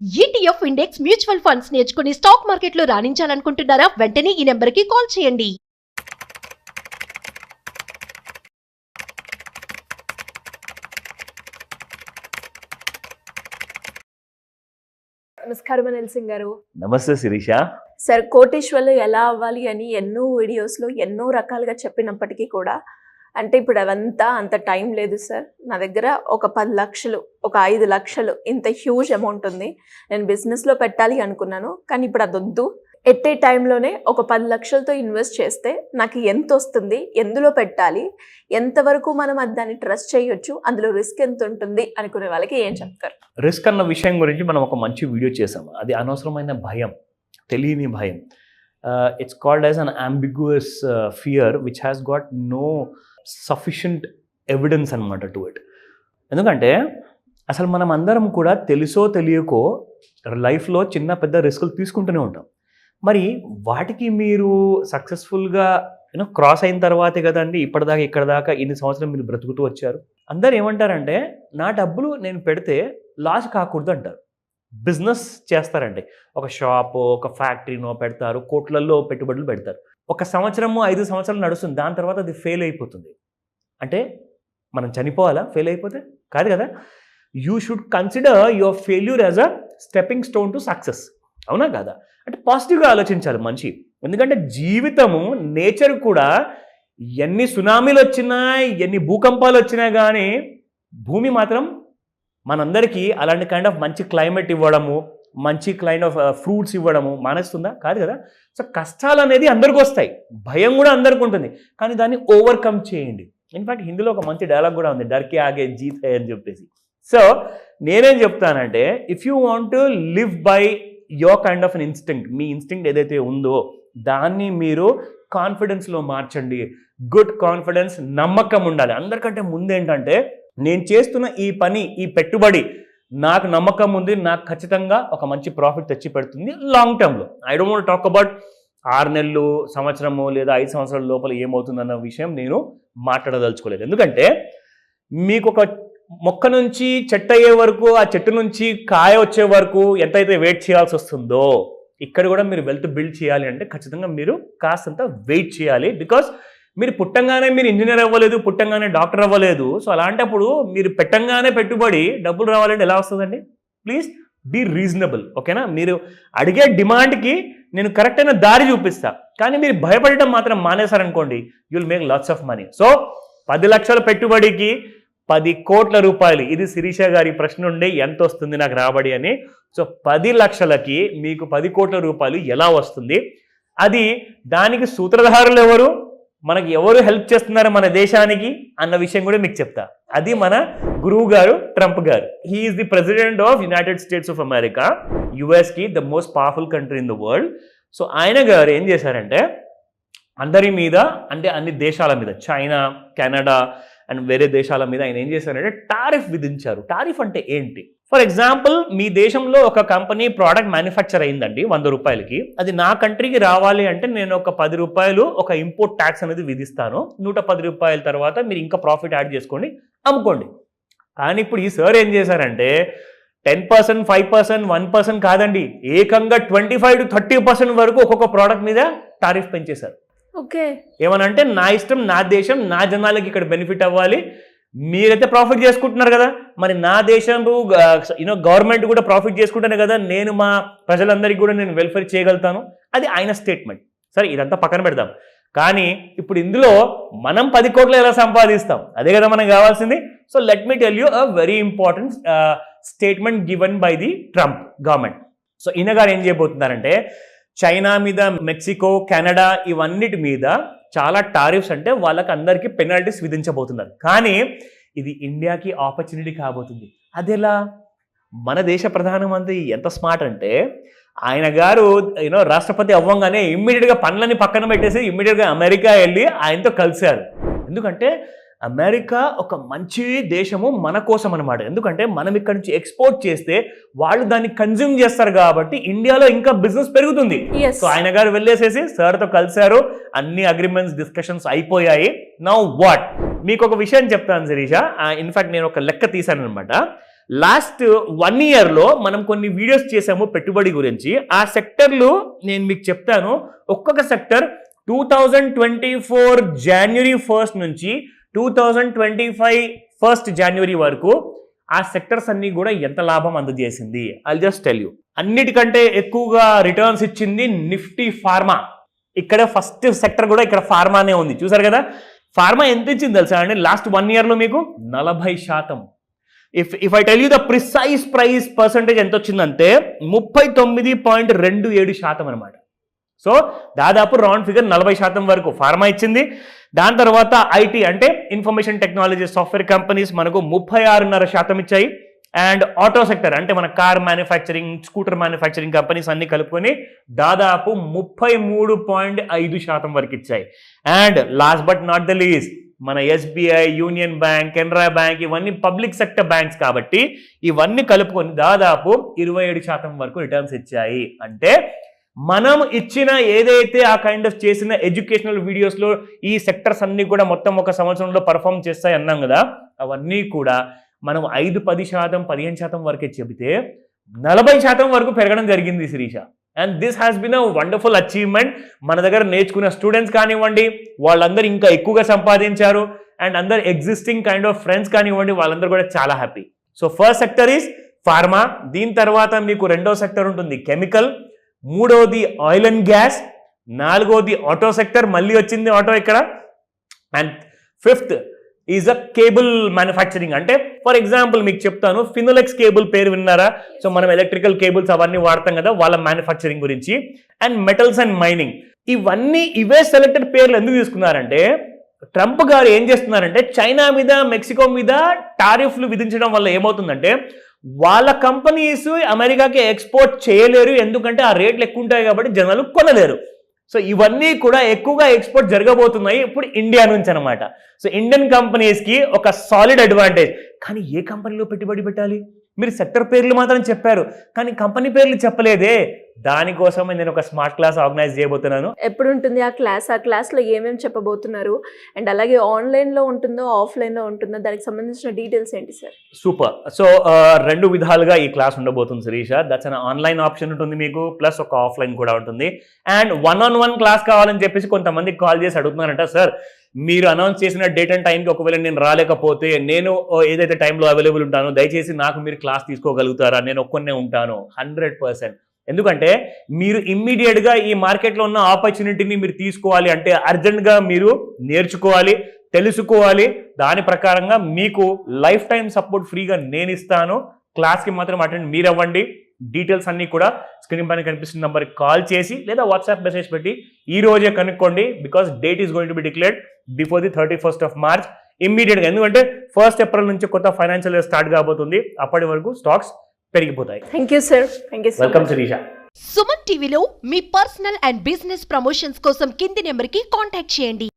ETF index mutual funds నేర్చుకుని stock మార్కెట్లో రాణించాలనుకుంటున్నారా? వెంటనే ఈ నెంబర్కి కాల్ చేయండి. నమస్కారం అనిల్ సింగ్ గారు. నమస్తే శిరీష. సార్, కోటీశ్వర్లు ఎలా అవ్వాలి అని ఎన్నో వీడియోస్లో ఎన్నో రకాలుగా చెప్పినప్పటికీ కూడా అంటే ఇప్పుడు అవంతా అంత టైం లేదు సార్. నా దగ్గర ఒక 10 లక్షలు, ఒక 5 లక్షలు, ఇంత హ్యూజ్ అమౌంట్ ఉంది. నేను బిజినెస్లో పెట్టాలి అనుకున్నాను, కానీ ఇప్పుడు అది వద్దు. ఎట్టే టైంలోనే ఒక 10 లక్షలతో ఇన్వెస్ట్ చేస్తే నాకు ఎంత వస్తుంది, ఎందులో పెట్టాలి, ఎంతవరకు మనం అది దాన్ని ట్రస్ట్ చేయొచ్చు, అందులో రిస్క్ ఎంత ఉంటుంది అనుకునే వాళ్ళకి ఏం చెప్తారు? రిస్క్ అన్న విషయం గురించి మనం ఒక మంచి వీడియో చేసాం. అది అనవసరమైన భయం, తెలియని భయం. It's called as an ambiguous fear which has got no sufficient evidence అనమాట టు ఇట్. ఎందుకంటే అసలు మనం అందరం కూడా తెలుసో తెలియకో లైఫ్లో చిన్న పెద్ద రిస్కులు తీసుకుంటూనే ఉంటాం. మరి వాటికి మీరు సక్సెస్ఫుల్గా క్రాస్ అయిన తర్వాతే కదండి ఇప్పటిదాకా ఇక్కడ దాకా ఇన్ని సంవత్సరం మీరు బ్రతుకుతూ వచ్చారు. అందరు ఏమంటారంటే నా డబ్బులు నేను పెడితే లాస్ కాకూడదు అంటారు. బిజినెస్ చేస్తారంటే ఒక షాపు, ఒక ఫ్యాక్టరీనో పెడతారు, కోట్లల్లో పెట్టుబడులు పెడతారు. 1 సంవత్సరము 5 సంవత్సరాలు నడుస్తుంది, దాని తర్వాత అది ఫెయిల్ అయిపోతుంది. అంటే మనం చనిపోవాలా ఫెయిల్ అయిపోతే? కాదు కదా. You should consider your failure as a stepping stone to success. అవునా కాదా? అంటే పాజిటివ్గా ఆలోచించాలి మనిషి. ఎందుకంటే జీవితము, నేచర్ కూడా ఎన్ని సునామీలు వచ్చినా, ఎన్ని భూకంపాలు వచ్చినా కానీ భూమి మాత్రం మనందరికీ అలాంటి కైండ్ ఆఫ్ మంచి క్లైమేట్ ఇవ్వడము, మంచి కైండ్ ఆఫ్ ఫ్రూట్స్ ఇవ్వడము మానేస్తుందా? కాదు కదా. సో కష్టాలు అనేది అందరికీ వస్తాయి, భయం కూడా అందరికీ ఉంటుంది, కానీ దాన్ని ఓవర్కమ్ చేయండి. ఇన్ఫ్యాక్ట్ హిందీలో ఒక మంచి డైలాగ్ కూడా ఉంది, డర్కి ఆగే జీత్ హై అని చెప్పేసి. సో నేనేం చెప్తానంటే, if you want to live by your kind of an instinct, me instinct ఏదైతే ఉందో దాన్ని మీరు కాన్ఫిడెన్స్లో మార్చండి. గుడ్ కాన్ఫిడెన్స్, నమ్మకం ఉండాలి. అందరికంటే ముందు ఏంటంటే, నేను చేస్తున్న ఈ పని, ఈ పెట్టుబడి నాకు నమ్మకం ఉంది, నాకు ఖచ్చితంగా ఒక మంచి ప్రాఫిట్ తెచ్చి పెడుతుంది లాంగ్ టర్మ్లో. I don't want talk about 6 నెలలు, సంవత్సరము లేదా 5 సంవత్సరాల లోపల ఏమవుతుందన్న విషయం నేను మాట్లాడదలుచుకోలేదు. ఎందుకంటే మీకు ఒక మొక్క నుంచి చెట్టు అయ్యే వరకు, ఆ చెట్టు నుంచి కాయ వచ్చే వరకు ఎంతైతే వెయిట్ చేయాల్సి వస్తుందో, ఇక్కడ కూడా మీరు వెల్త్ బిల్డ్ చేయాలి అంటే ఖచ్చితంగా మీరు కాస్తంత వెయిట్ చేయాలి. బికాస్ మీరు పుట్టంగానే మీరు ఇంజనీర్ అవ్వలేదు, పుట్టంగానే డాక్టర్ అవ్వలేదు. సో అలాంటప్పుడు మీరు పెట్టంగానే పెట్టుబడి డబ్బులు రావాలంటే ఎలా వస్తుందండి? ప్లీజ్ బీ రీజనబుల్, ఓకేనా? మీరు అడిగే డిమాండ్కి నేను కరెక్ట్ అయిన దారి చూపిస్తా, కానీ మీరు భయపడటం మాత్రం మానేశారనుకోండి, you will make lots of money. So 10 లక్షల పెట్టుబడికి 10 కోట్ల రూపాయలు, ఇది శిరీష గారి ప్రశ్న ఉండే ఎంత వస్తుంది నాకు రాబడి అని. సో 10 లక్షలకి మీకు 10 కోట్ల రూపాయలు ఎలా వస్తుంది, అది దానికి సూత్రధారులు ఎవరు, మనకి ఎవరు హెల్ప్ చేస్తున్నారు మన దేశానికి అన్న విషయం కూడా మీకు చెప్తా. అది మన గురువు గారు ట్రంప్ గారు. He is the president of United States of America, యుఎస్కి the most powerful country in the world. So ఆయన గారు ఏం చేశారంటే అందరి మీద, అంటే అన్ని దేశాల మీద, చైనా, కెనడా అండ్ వేరే దేశాల మీద ఆయన ఏం చేశారంటే టారిఫ్ విధించారు. టారిఫ్ అంటే ఏంటి? ఫర్ ఎగ్జాంపుల్, మీ దేశంలో ఒక కంపెనీ ప్రోడక్ట్ మ్యానుఫ్యాక్చర్ అయిందండి 100 రూపాయలకి. అది నా కంట్రీకి రావాలి అంటే నేను ఒక 10 రూపాయలు ఒక ఇంపోర్ట్ ట్యాక్స్ అనేది విధిస్తాను. 110 రూపాయల తర్వాత మీరు ఇంకా ప్రాఫిట్ యాడ్ చేసుకోండి, అమ్ముకోండి. కానీ ఇప్పుడు ఈ సార్ ఏం చేశారంటే 10%, 5%, 1% కాదండి, ఏకంగా 25 to 30% వరకు ఒక్కొక్క ప్రోడక్ట్ మీద టారిఫ్ పెంచేశారు. ఓకే, ఏమనంటే నా ఇష్టం, నా దేశం, నా జనాలకి ఇక్కడ బెనిఫిట్ అవ్వాలి. మీరైతే ప్రాఫిట్ చేసుకుంటున్నారు కదా, మరి నా దేశం గవర్నమెంట్ కూడా ప్రాఫిట్ చేసుకుంటానే కదా నేను మా ప్రజలందరికీ కూడా నేను వెల్ఫేర్ చేయగలుగుతాను. అది ఆయన స్టేట్మెంట్. సరే, ఇదంతా పక్కన పెడదాం. కానీ ఇప్పుడు ఇందులో మనం 10 కోట్లు ఎలా సంపాదిస్తాం, అదే కదా మనకు కావాల్సింది. So let me tell you a very important statement given by the Trump government. So ఈయన గారు ఏం చేయబోతున్నారంటే చైనా మీద, మెక్సికో, కెనడా ఇవన్నిటి మీద చాలా టారిఫ్స్, అంటే వాళ్ళకి అందరికీ పెనాల్టీస్ విధించబోతున్నారు. కానీ ఇది ఇండియాకి ఆపర్చునిటీ కాబోతుంది. అదెలా? మన దేశ ప్రధానమంత్రి ఎంత స్మార్ట్ అంటే ఆయన గారు రాష్ట్రపతి అవ్వంగానే ఇమ్మీడియట్గా పనులని పక్కన పెట్టేసి ఇమ్మీడియట్గా అమెరికా వెళ్ళి ఆయనతో కలిశారు. ఎందుకంటే అమెరికా ఒక మంచి దేశము మన కోసం అనమాట. ఎందుకంటే మనం ఇక్కడ నుంచి ఎక్స్పోర్ట్ చేస్తే వాళ్ళు దాన్ని కన్జ్యూమ్ చేస్తారు కాబట్టి ఇండియాలో ఇంకా బిజినెస్ పెరుగుతుంది. సో ఆయన గారు వెళ్ళేసేసి సార్తో కలిశారు, అన్ని అగ్రిమెంట్స్, డిస్కషన్స్ అయిపోయాయి. Now what? మీకు ఒక విషయం చెప్తాను శిరీష. ఇన్ఫాక్ట్ నేను ఒక లెక్క తీశాను అనమాట. లాస్ట్ 1 yearలో మనం కొన్ని వీడియోస్ చేసాము పెట్టుబడి గురించి. ఆ సెక్టర్లు నేను మీకు చెప్తాను. ఒక్కొక్క సెక్టర్ 2024 January 1st నుంచి 2025 1st January వరకు ఆ సెక్టర్స్ అన్ని కూడా ఎంత లాభం అందజేసింది. I'll just tell you. అన్నిటికంటే ఎక్కువగా రిటర్న్స్ ఇచ్చింది నిఫ్టీ ఫార్మా. ఇక్కడ ఫస్ట్ సెక్టర్ కూడా ఇక్కడ ఫార్మానే ఉంది. చూసారు కదా, ఫార్మా ఎంత ఇచ్చింది తెలుసా అండి లాస్ట్ 1 yearలో మీకు 40%. If I tell you the precise price percentage ఎంత వచ్చిందంటే 39.27% అనమాట. సో దాదాపు రౌండ్ ఫిగర్ 40% వరకు ఫార్మా ఇచ్చింది. దాని తర్వాత ఐటీ అంటే ఇన్ఫర్మేషన్ టెక్నాలజీ సాఫ్ట్వేర్ కంపెనీస్ మనకు 36.5% ఇచ్చాయి. అండ్ ఆటో సెక్టర్ అంటే మన car manufacturing, scooter manufacturing companies అన్ని కలుపుకొని దాదాపు 33.5% వరకు ఇచ్చాయి. And last but not the least మన SBI, union bank, Canara bank ఇవన్నీ పబ్లిక్ సెక్టర్ బ్యాంక్స్ కాబట్టి ఇవన్నీ కలుపుకొని దాదాపు 27% వరకు రిటర్న్స్ ఇచ్చాయి. అంటే మనం ఇచ్చిన ఏదైతే ఆ కైండ్ ఆఫ్ చేసిన ఎడ్యుకేషనల్ వీడియోస్లో ఈ సెక్టర్స్ అన్ని కూడా మొత్తం ఒక సంవత్సరంలో పర్ఫామ్ చేస్తాయి అన్నాం కదా, అవన్నీ కూడా మనం 5-10%, 15% వరకే చెబితే 40% వరకు పెరగడం జరిగింది Sirisha. And this has been a wonderful achievement. మన దగ్గర నేర్చుకున్న స్టూడెంట్స్ కానివ్వండి, వాళ్ళందరూ ఇంకా ఎక్కువగా సంపాదించారు. అండ్ అందరు ఎగ్జిస్టింగ్ కైండ్ ఆఫ్ ఫ్రెండ్స్ కానివ్వండి, వాళ్ళందరూ కూడా చాలా happy. So first sector is pharma. దీని తర్వాత మీకు రెండో సెక్టర్ ఉంటుంది కెమికల్, మూడవది ఆయిల్ అండ్ గ్యాస్, నాలుగవది ఆటో సెక్టర్, మళ్ళీ వచ్చింది ఆటో ఇక్కడ. And fifth is a cable manufacturing. అంటే ఫర్ ఎగ్జాంపుల్ మీకు చెప్తాను, ఫినోలెక్స్ కేబుల్ పేరు విన్నారా? సో మనం ఎలక్ట్రికల్ కేబుల్స్ అవన్నీ వాడతాం కదా, వాళ్ళ మ్యానుఫ్యాక్చరింగ్ గురించి. And metals and mining. ఇవే సెలెక్టెడ్ పేర్లు ఎందుకు తీసుకున్నారంటే ట్రంప్ గారు ఏం చేస్తున్నారంటే చైనా మీద, మెక్సికో మీద టారిఫ్లు విధించడం వల్ల ఏమవుతుందంటే వాళ్ళ కంపెనీస్ అమెరికాకి ఎక్స్పోర్ట్ చేయలేరు, ఎందుకంటే ఆ రేట్లు ఎక్కువ ఉంటాయి కాబట్టి జనాలు కొనలేరు. సో ఇవన్నీ కూడా ఎక్కువగా ఎక్స్పోర్ట్ జరగబోతున్నాయి ఇప్పుడు ఇండియా నుంచి అనమాట. సో ఇండియన్ కంపెనీస్కి ఒక సాలిడ్ అడ్వాంటేజ్. కానీ ఏ కంపెనీలో పెట్టుబడి పెట్టాలి? మీరు సెక్టర్ పేర్లు మాత్రం చెప్పారు కానీ కంపెనీ పేర్లు చెప్పలేదే. దానికోసమే నేను ఒక స్మార్ట్ క్లాస్ ఆర్గనైజ్ చేయబోతున్నాను. ఎప్పుడు ఉంటుంది ఆ క్లాస్? ఆ క్లాస్లో ఏమేమి చెప్పబోతున్నారు? అండ్ అలాగే ఆన్లైన్లో ఉంటుందో ఆఫ్లైన్లో ఉంటుందో దానికి సంబంధించిన డీటెయిల్స్ ఏంటి సార్? సూపర్. సో 2 విధాలుగా ఈ క్లాస్ ఉండబోతుంది Sirisha. That's an online option ఉంటుంది మీకు, ప్లస్ ఒక ఆఫ్లైన్ కూడా ఉంటుంది. అండ్ 1-on-1 క్లాస్ కావాలని చెప్పేసి కొంతమంది కాల్ చేసి అడుగుతున్నారంట, సార్ మీరు అనౌన్స్ చేసిన డేట్ అండ్ టైంకి ఒకవేళ నేను రాలేకపోతే నేను ఏదైతే టైంలో అవైలబుల్ ఉంటానో దయచేసి నాకు మీరు క్లాస్ తీసుకోగలుగుతారా? నేను ఒక్కనే ఉంటాను 100%. ఎందుకంటే మీరు ఇమ్మీడియట్గా ఈ మార్కెట్లో ఉన్న ఆపర్చునిటీని మీరు తీసుకోవాలి అంటే అర్జెంట్గా మీరు నేర్చుకోవాలి, తెలుసుకోవాలి. దాని ప్రకారంగా మీకు లైఫ్ టైం సపోర్ట్ ఫ్రీగా నేను ఇస్తాను. క్లాస్కి మాత్రం అటెండ్ మీరు అవ్వండి. డీటెయిల్స్ అన్నీ కూడా స్క్రీన్ పైన కనిపిస్తున్న నెంబర్కి కాల్ చేసి లేదా వాట్సాప్ మెసేజ్ పెట్టి ఈ రోజే కనుక్కోండి. Because date is going to be declared before the 31st of March ఇమ్మీడియట్గా. ఎందుకంటే 1st April నుంచి కొత్త ఫైనాన్షియల్ ఇయర్ స్టార్ట్ కాబోతుంది. అప్పటి వరకు స్టాక్స్ పెరిగిపోతాయి. Thank you sir. Thank you. Welcome Sirisha. Suman టీవీలో మీ పర్సనల్ అండ్ బిజినెస్ ప్రమోషన్స్ కోసం కింది నెంబర్కి కాంటాక్ట్ చేయండి.